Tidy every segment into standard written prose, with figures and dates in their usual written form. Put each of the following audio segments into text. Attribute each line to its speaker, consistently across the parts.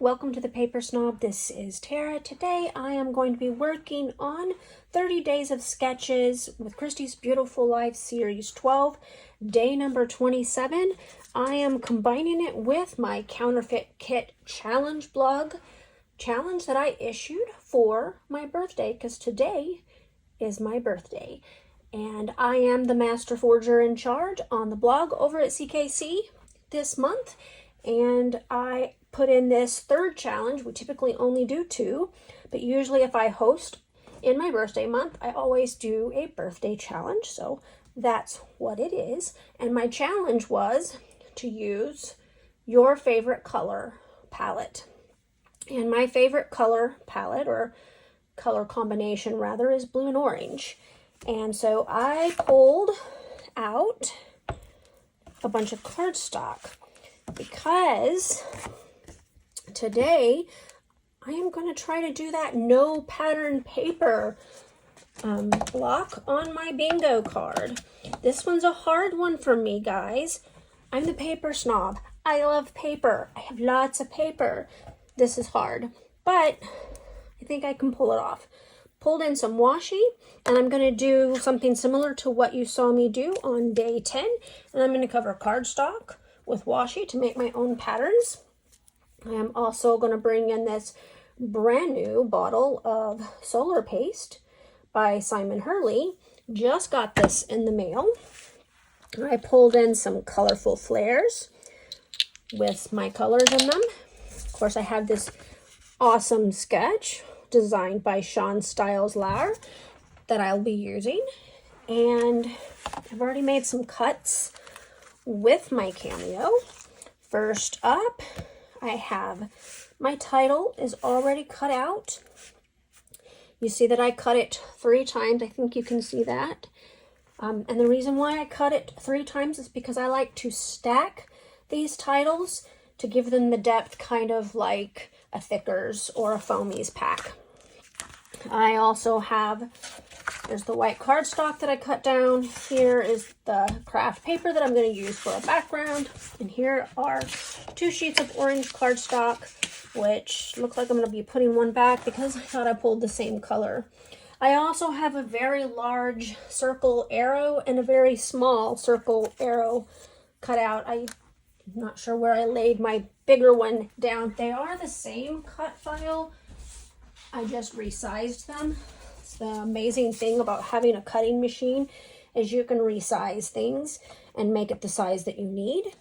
Speaker 1: welcome to the Paper Snob. This is Tara. Today I am going to be working on 30 Days of Sketches with Christy's Beautiful Life Series 12, day number 27. I am combining it with my Counterfeit Kit challenge blog challenge that I issued for my birthday, because today is my birthday. And I am the master forger in charge on the blog over at CKC this month. And I put in this third challenge. We typically only do two, but usually if I host in my birthday month, I always do a birthday challenge. So that's what it is. And my challenge was to use your favorite color palette. And my favorite color palette, or color combination rather, is blue and orange. And so I pulled out a bunch of cardstock because today I am going to try to do that no pattern paper block on my bingo card. This one's a hard one for me, guys. I'm the paper snob. I love paper. I have lots of paper. This is hard, but I think I can pull it off. Pulled in some washi, and I'm going to do something similar to what you saw me do on day 10. And I'm going to cover cardstock with washi to make my own patterns. I am also going to bring in this brand new bottle of solar paste by Simon Hurley. Just got this in the mail. I pulled in some colorful flares with my colors in them. Of course, I have this awesome sketch designed by Sean Stiles Lauer that I'll be using. And I've already made some cuts with my Cameo. First up, I have my title is already cut out. You see that I cut it 3 times. I think you can see that. And the reason why I cut it 3 times is because I like to stack these titles to give them the depth, kind of like a Thickers or a Foamies pack. I also have, there's the white cardstock that I cut down. Here is the craft paper that I'm going to use for a background. And here are 2 sheets of orange cardstock, which look like I'm going to be putting one back because I thought I pulled the same color. I also have a very large circle arrow and a very small circle arrow cut out. I'm not sure where I laid my bigger one down. They are the same cut file. I just resized them. It's the amazing thing about having a cutting machine is you can resize things and make it the size that you need.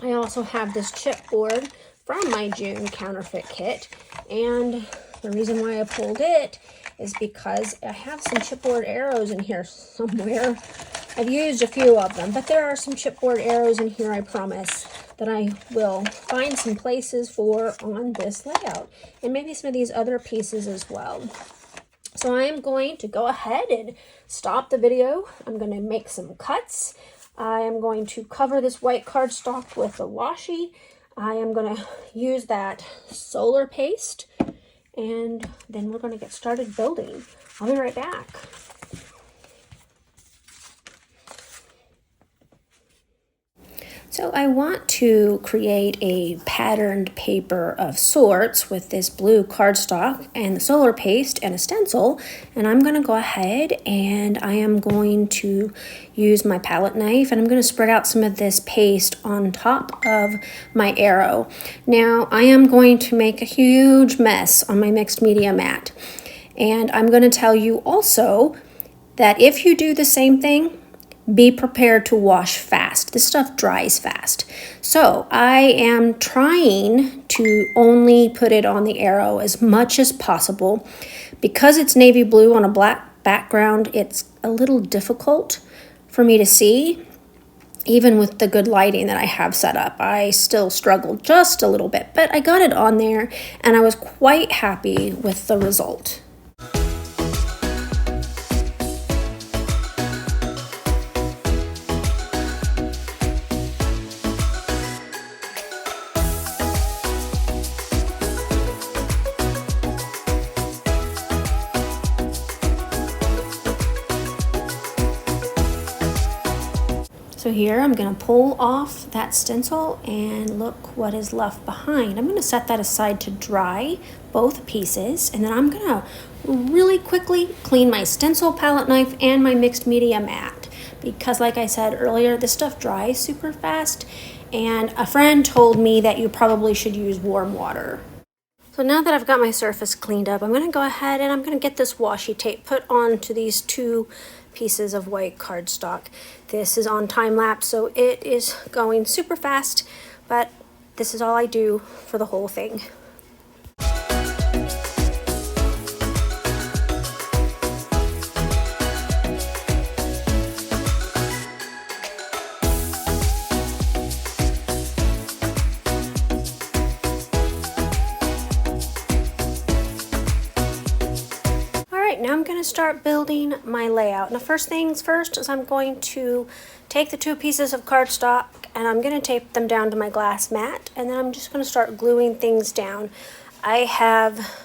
Speaker 1: I also have this chipboard from my June Counterfeit Kit, and the reason why I pulled it is because I have some chipboard arrows in here somewhere. I've used a few of them, but there are some chipboard arrows in here, I promise, that I will find some places for on this layout, and maybe some of these other pieces as well. So I'm going to go ahead and stop the video. I'm going to make some cuts. I am going to cover this white cardstock with the washi. I am going to use that solar paste, and then we're going to get started building. I'll be right back. So I want to create a patterned paper of sorts with this blue cardstock and the solar paste and a stencil. And I'm going to go ahead and I am going to use my palette knife, and I'm going to spread out some of this paste on top of my arrow. Now I am going to make a huge mess on my mixed media mat. And I'm going to tell you also that if you do the same thing, be prepared to wash fast. This stuff dries fast. So I am trying to only put it on the arrow as much as possible. Because it's navy blue on a black background, it's a little difficult for me to see. Even with the good lighting that I have set up, I still struggled just a little bit, but I got it on there and I was quite happy with the result. So So here I'm going to pull off that stencil and look what is left behind. I'm going to set that aside to dry, both pieces, and then I'm going to really quickly clean my stencil palette knife and my mixed media mat, because like I said earlier, this stuff dries super fast, and a friend told me that you probably should use warm water. So now that I've got my surface cleaned up, I'm going to go ahead and I'm going to get this washi tape put onto these two pieces of white cardstock. This is on time lapse, so it is going super fast, but this is all I do for the whole thing. Now I'm going to start building my layout. Now first things first is I'm going to take the two pieces of cardstock and I'm going to tape them down to my glass mat, and then I'm just going to start gluing things down. I have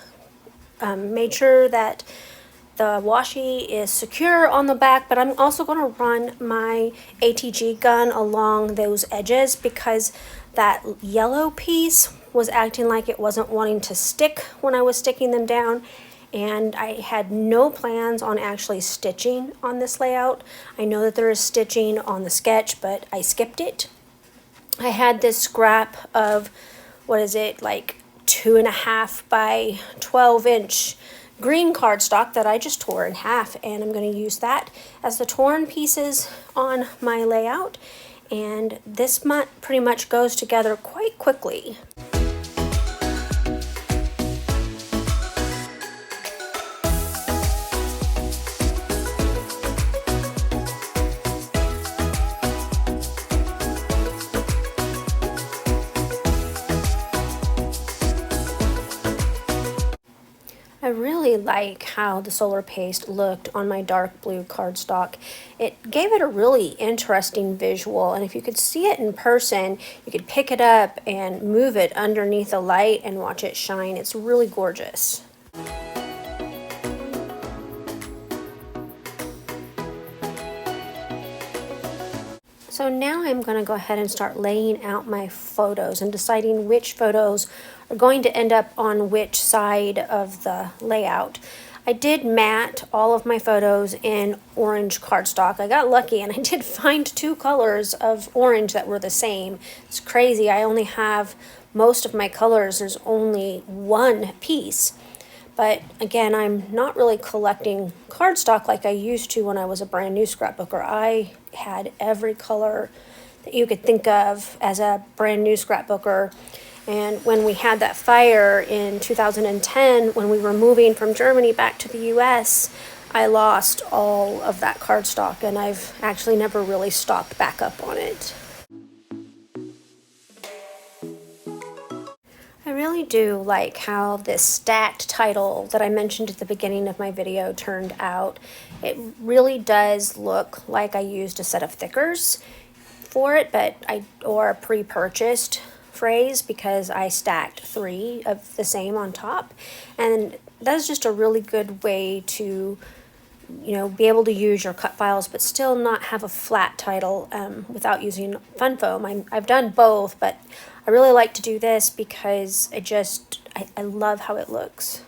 Speaker 1: made sure that the washi is secure on the back, but I'm also going to run my ATG gun along those edges because that yellow piece was acting like it wasn't wanting to stick when I was sticking them down. And I had no plans on actually stitching on this layout. I know that there is stitching on the sketch, but I skipped it. I had this scrap of, what is it, like 2.5 by 12-inch green cardstock that I just tore in half, and I'm going to use that as the torn pieces on my layout. And this pretty much goes together quite quickly. I really like how the solar paste looked on my dark blue cardstock. It gave it a really interesting visual, and if you could see it in person, you could pick it up and move it underneath the light and watch it shine. It's really gorgeous. So now I'm going to go ahead and start laying out my photos and deciding which photos are going to end up on which side of the layout. I did mat all of my photos in orange cardstock. I got lucky and I did find two colors of orange that were the same. It's crazy. I only have most of my colors. There's only one piece. But again, I'm not really collecting cardstock like I used to when I was a brand new scrapbooker. I had every color that you could think of as a brand new scrapbooker. And when we had that fire in 2010, when we were moving from Germany back to the US, I lost all of that cardstock, and I've actually never really stocked back up on it. I really do like how this stacked title that I mentioned at the beginning of my video turned out. It really does look like I used a set of thickers for it, or a pre-purchased phrase, because I stacked 3 of the same on top, and that's just a really good way to, you know, be able to use your cut files but still not have a flat title without using fun foam. I've done both, but I really like to do this because I love how it looks.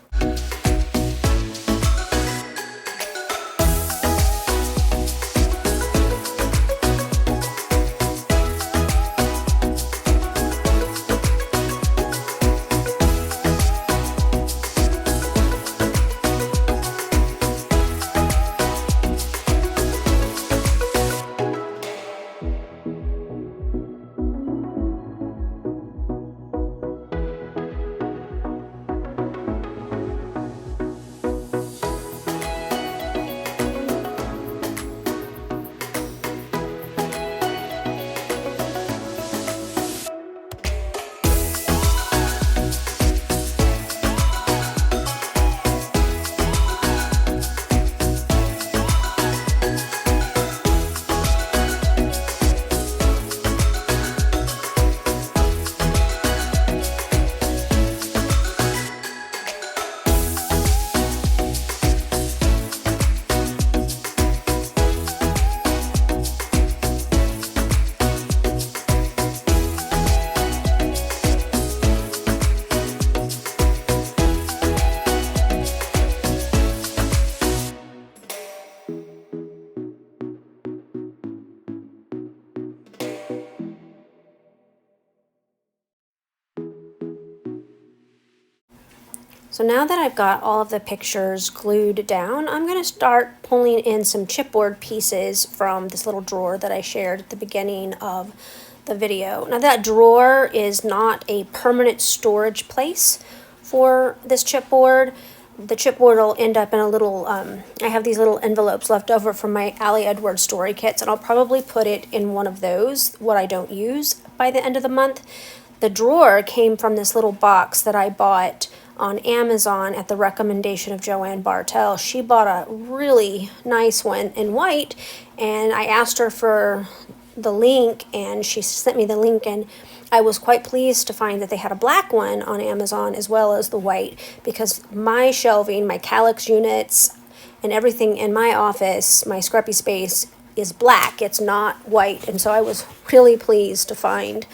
Speaker 1: So now that I've got all of the pictures glued down, I'm going to start pulling in some chipboard pieces from this little drawer that I shared at the beginning of the video. Now that drawer is not a permanent storage place for this chipboard. The chipboard will end up in a little, I have these little envelopes left over from my Allie Edwards story kits, and I'll probably put it in one of those, what I don't use, by the end of the month. The drawer came from this little box that I bought on Amazon at the recommendation of Joanne Bartell. She bought a really nice one in white, and I asked her for the link, and she sent me the link, and I was quite pleased to find that they had a black one on Amazon as well as the white, because my shelving, my calyx units, and everything in my office, my scruffy space, is black. It's not white, and so I was really pleased to find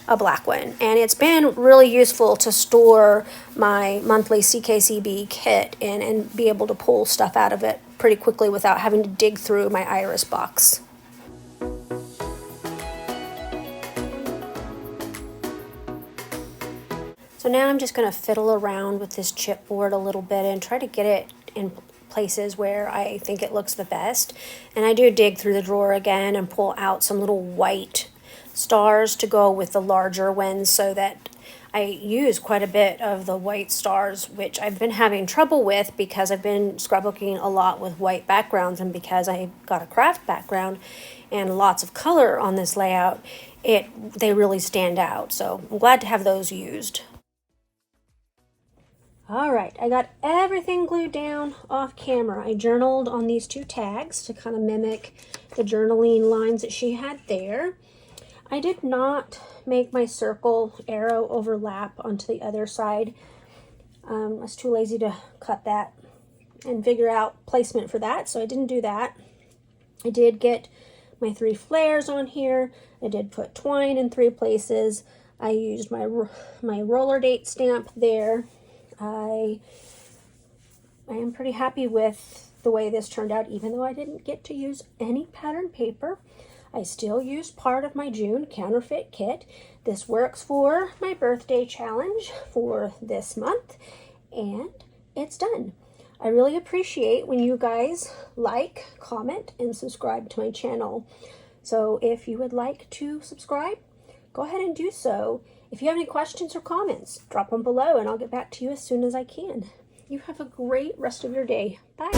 Speaker 1: a black one. And it's been really useful to store my monthly CKCB kit in and be able to pull stuff out of it pretty quickly without having to dig through my iris box. So now I'm just going to fiddle around with this chipboard a little bit and try to get it in places where I think it looks the best. And I do dig through the drawer again and pull out some little white stars to go with the larger ones, so that I use quite a bit of the white stars, which I've been having trouble with because I've been scrapbooking a lot with white backgrounds, and because I've got a craft background and lots of color on this layout, they really stand out. So I'm glad to have those used. All right, I got everything glued down off camera. I journaled on these two tags to kind of mimic the journaling lines that she had there. I did not make my circle arrow overlap onto the other side. I was too lazy to cut that and figure out placement for that, so I didn't do that. I did get my 3 flares on here. I did put twine in 3 places. I used my roller date stamp there. I am pretty happy with the way this turned out, even though I didn't get to use any pattern paper. I still used part of my June Counterfeit Kit. This works for my birthday challenge for this month, and it's done. I really appreciate when you guys like, comment, and subscribe to my channel. So if you would like to subscribe, go ahead and do so. If you have any questions or comments, drop them below and I'll get back to you as soon as I can. You have a great rest of your day. Bye.